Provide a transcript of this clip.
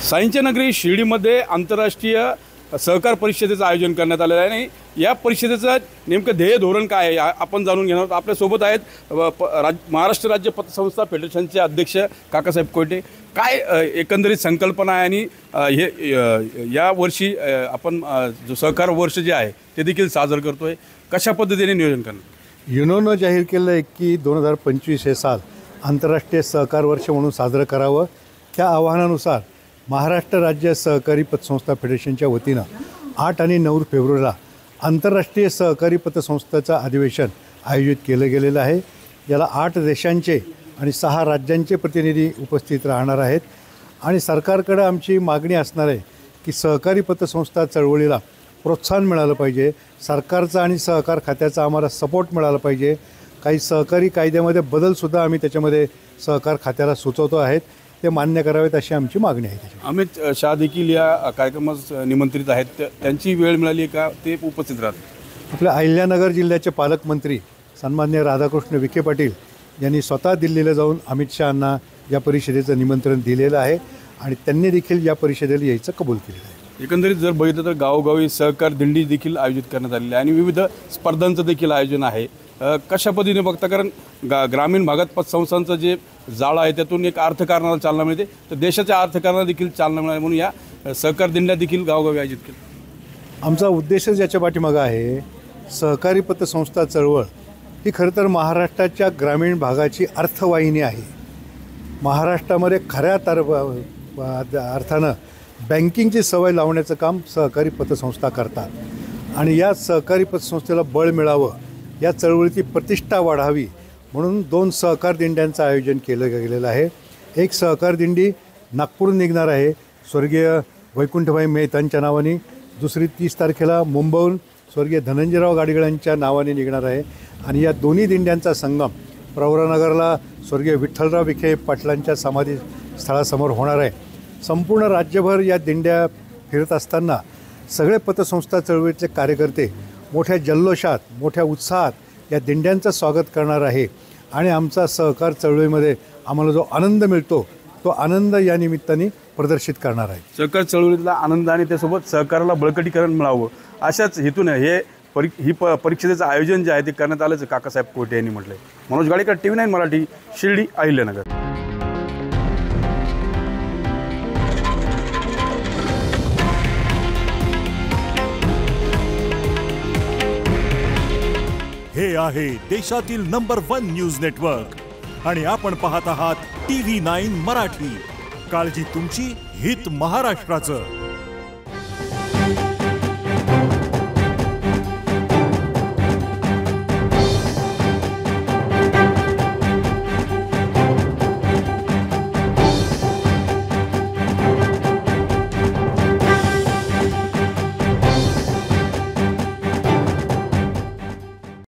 साईंच्या नगरी शिर्डीमध्ये आंतरराष्ट्रीय सहकार परिषदेचं आयोजन करण्यात आलेलं आहे आणि या परिषदेचं नेमकं ध्येय धोरण काय आहे आपण जाणून घेणार आहोत। आपल्यासोबत आहेत महाराष्ट्र राज्य पतसंस्था फेडरेशनचे अध्यक्ष काकासाहेब कोयटे। काय एकंदरीत संकल्पना आहे आणि हे या वर्षी आपण जो सहकार वर्ष जे आहे ते देखील साजरं करतोय, कशा पद्धतीने नियोजन करणार? युनोनं जाहीर केलं आहे की 2025 हे साल आंतरराष्ट्रीय सहकार वर्ष म्हणून साजरं करावं। त्या आवाहनानुसार महाराष्ट्र राज्य सहकारी पतसंस्था फेडरेशनच्या वतीनं 8 आणि 9 फेब्रुवारीला आंतरराष्ट्रीय सहकारी पतसंस्थाचं अधिवेशन आयोजित केलं गेलेलं आहे। याला 8 देशांचे आणि 6 राज्यांचे प्रतिनिधी उपस्थित राहणार आहेत आणि सरकारकडे आमची मागणी असणार आहे की सहकारी पतसंस्था चळवळीला प्रोत्साहन मिळालं पाहिजे, सरकारचा आणि सहकार खात्याचा आम्हाला सपोर्ट मिळाला पाहिजे। काही सहकारी कायद्यामध्ये बदलसुद्धा आम्ही त्याच्यामध्ये सहकार खात्याला सुचवतो आहेत, ते मान्य करावेत अशी आमची मागणी आहे। अमित शाह देखील या कार्यक्रमास निमंत्रित आहेत, त्यांची वेळ मिळाली का ते उपस्थित राहतात? आपल्या अहिल्यानगर जिल्ह्याचे पालकमंत्री सन्माननीय राधाकृष्ण विखे पाटील यांनी स्वतः दिल्लीला जाऊन अमित शहांना या परिषदेचं निमंत्रण दिलेलं आहे आणि त्यांनी देखील या परिषदेला यायचं कबूल केलेलं आहे। एकंदरीत जर बघितलं तर गावोगावी सहकार दिंडी देखील आयोजित करण्यात आलेली आहे आणि विविध स्पर्धांचं देखील आयोजन आहे। कशा पद्धतीने बघता, कारण ग्रामीण भागात पतसंस्थांचं जे जाळं आहे त्यातून एक अर्थकारणाला चालना मिळते, तर देशाच्या अर्थकारणाला देखील चालना मिळाली म्हणून या सहकार दिंड्या देखील गावोगावी आयोजित केल्या। आमचा उद्देशच याच्या पाठीमागं आहे, सहकारी पतसंस्था चळवळ ही खरं तर महाराष्ट्राच्या ग्रामीण भागाची अर्थवाहिनी आहे। महाराष्ट्रामध्ये खऱ्या अर्थानं बँकिंगची सवय लावण्याचं काम सहकारी पतसंस्था करतात आणि या सहकारी पतसंस्थेला बळ मिळावं, या चळवळीची प्रतिष्ठा वाढावी म्हणून 2 सहकार दिंड्यांचं आयोजन केलं गेलेलं आहे। एक सहकार दिंडी नागपूरहून निघणार आहे स्वर्गीय वैकुंठभाई मेहतांच्या नावाने, दुसरी 30 तारखेला मुंबईहून स्वर्गीय धनंजयराव गाडगिळांच्या नावाने निघणार आहे आणि या दोन्ही दिंड्यांचा संगम प्रवरानगरला स्वर्गीय विठ्ठलराव विखे पाटलांच्या समाधी स्थळासमोर होणार आहे। संपूर्ण राज्यभर या दिंड्या फिरत असताना सगळे पतसंस्था चळवळीचे कार्यकर्ते मोठ्या जल्लोषात, मोठ्या उत्साहात या दिंड्यांचं स्वागत करणार आहे आणि आमचा सहकार चळवळीमध्ये आम्हाला जो आनंद मिळतो तो आनंद या निमित्ताने प्रदर्शित करणार आहे। सहकार चळवळीतला आनंद आणि त्यासोबत सहकाराला बळकटीकरण मिळावं अशाच हेतून ही परीक्षेचं आयोजन जे आहे ते करण्यात आल्याचं काकासाहेब कोयटे यांनी म्हटलं आहे। मनोज गाडेकर, TV9 मराठी, शिर्डी, अहिल्यानगर। हे आहे देशातील नंबर 1 न्यूज नेटवर्क आणि आपण पाहत आहात TV9 मराठी। काळजी तुमची, हित महाराष्ट्राचं।